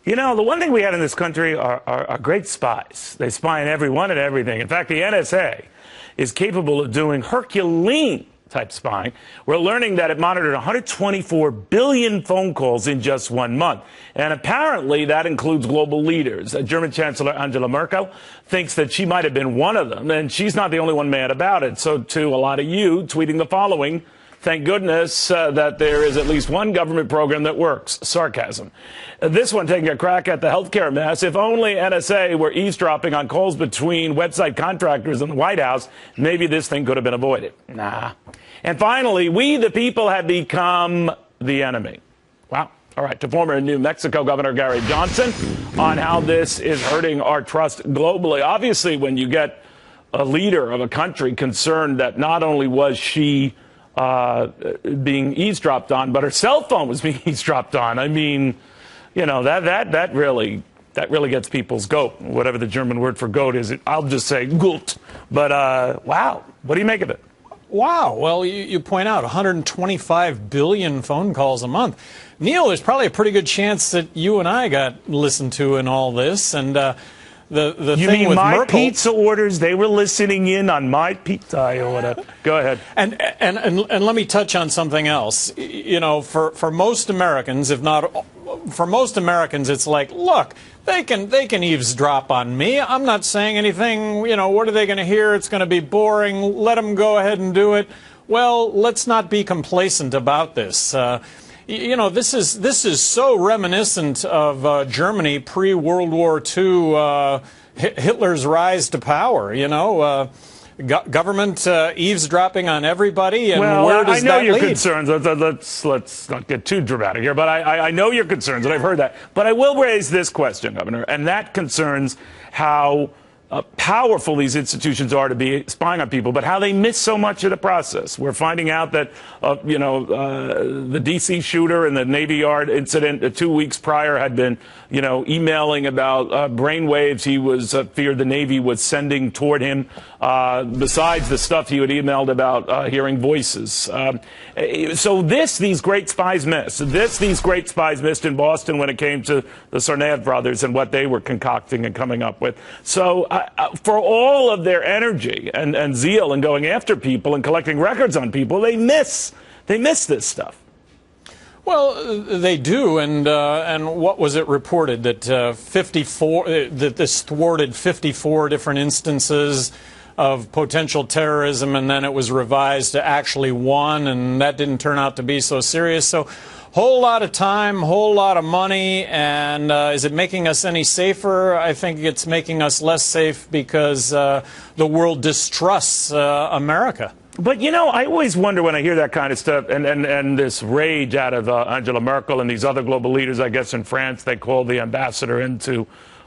You know, the one thing we had in this country are great spies. They spy on everyone and everything. In fact, the NSA is capable of doing Herculean-type spying. We're learning that it monitored 124 billion phone calls in just 1 month. And apparently that includes global leaders. German Chancellor Angela Merkel thinks that she might have been one of them, and she's not the only one mad about it. So, too, a lot of you tweeting the following: thank goodness that there is at least one government program that works. Sarcasm. This one taking a crack at the healthcare mess. If only NSA were eavesdropping on calls between website contractors and the White House, maybe this thing could have been avoided. Nah. And finally, we the people have become the enemy. Wow. All right, to former New Mexico Governor Gary Johnson on how this is hurting our trust globally. Obviously, when you get a leader of a country concerned that not only was she being eavesdropped on, but her cell phone was being eavesdropped on. I mean, you know, that really gets people's goat, whatever the German word for goat is. I'll just say gut. But wow, what do you make of it? Wow. Well, you point out 125 billion phone calls a month. Neil, there's probably a pretty good chance that you and I got listened to in all this, and the you thing mean with my Merkel, pizza orders? They were listening in on my pizza or whatever. Go ahead. And let me touch on something else. You know, for most Americans, if not for most Americans, it's like, look, they can eavesdrop on me. I'm not saying anything. You know, what are they going to hear? It's going to be boring. Let them go ahead and do it. Well, let's not be complacent about this. You know, this is so reminiscent of Germany pre-World War II, Hitler's rise to power. You know, government eavesdropping on everybody, and well, where does I know that your lead? concerns. Let's not get too dramatic here, but I know your concerns, and I've heard that. But I will raise this question, Governor, and that concerns how powerful these institutions are to be spying on people, but how they miss so much of the process. We're finding out that, the D.C. shooter and the Navy Yard incident 2 weeks prior had been, emailing about brainwaves he was feared the Navy was sending toward him, besides the stuff he had emailed about hearing voices. So these great spies missed. These great spies missed in Boston when it came to the Tsarnaev brothers and what they were concocting and coming up with. So for all of their energy and zeal and going after people and collecting records on people, they miss this stuff. Well, they do, and what was it reported that that this thwarted 54 different instances of potential terrorism, and then it was revised to actually 1, and that didn't turn out to be so serious. So, whole lot of time, whole lot of money, and is it making us any safer? I think it's making us less safe because the world distrusts America. But, I always wonder when I hear that kind of stuff and this rage out of Angela Merkel and these other global leaders, I guess in France, they called the ambassador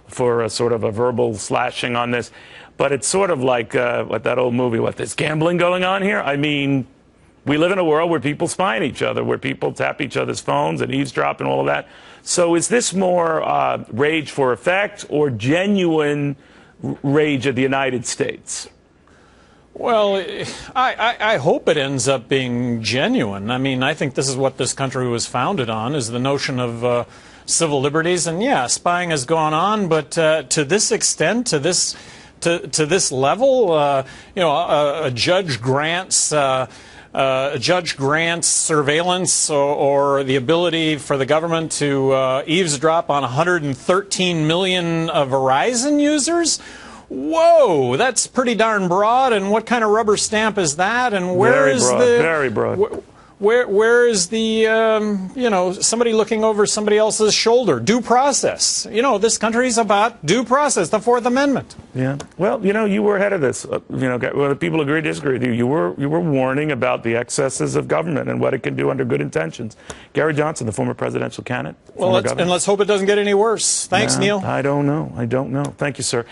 for a sort of a verbal slashing on this. But it's sort of like what that old movie, there's gambling going on here? I mean, we live in a world where people spy on each other, where people tap each other's phones and eavesdrop and all of that. So is this more rage for effect or genuine rage of the United States? Well, I hope it ends up being genuine. I mean, I think this is what this country was founded on, is the notion of civil liberties. And yeah, spying has gone on, but to this extent, to this level, a judge grants surveillance or the ability for the government to eavesdrop on 113 million Verizon users. Whoa, that's pretty darn broad. And what kind of rubber stamp is that? And where is the very broad? Where is the somebody looking over somebody else's shoulder? Due process. This country is about due process, the Fourth Amendment. Yeah. Well, you were ahead of this. Whether people agree or disagree with you, you were warning about the excesses of government and what it can do under good intentions. Gary Johnson, the former presidential candidate. Well, let's hope it doesn't get any worse. Thanks, Neil. I don't know. Thank you, sir.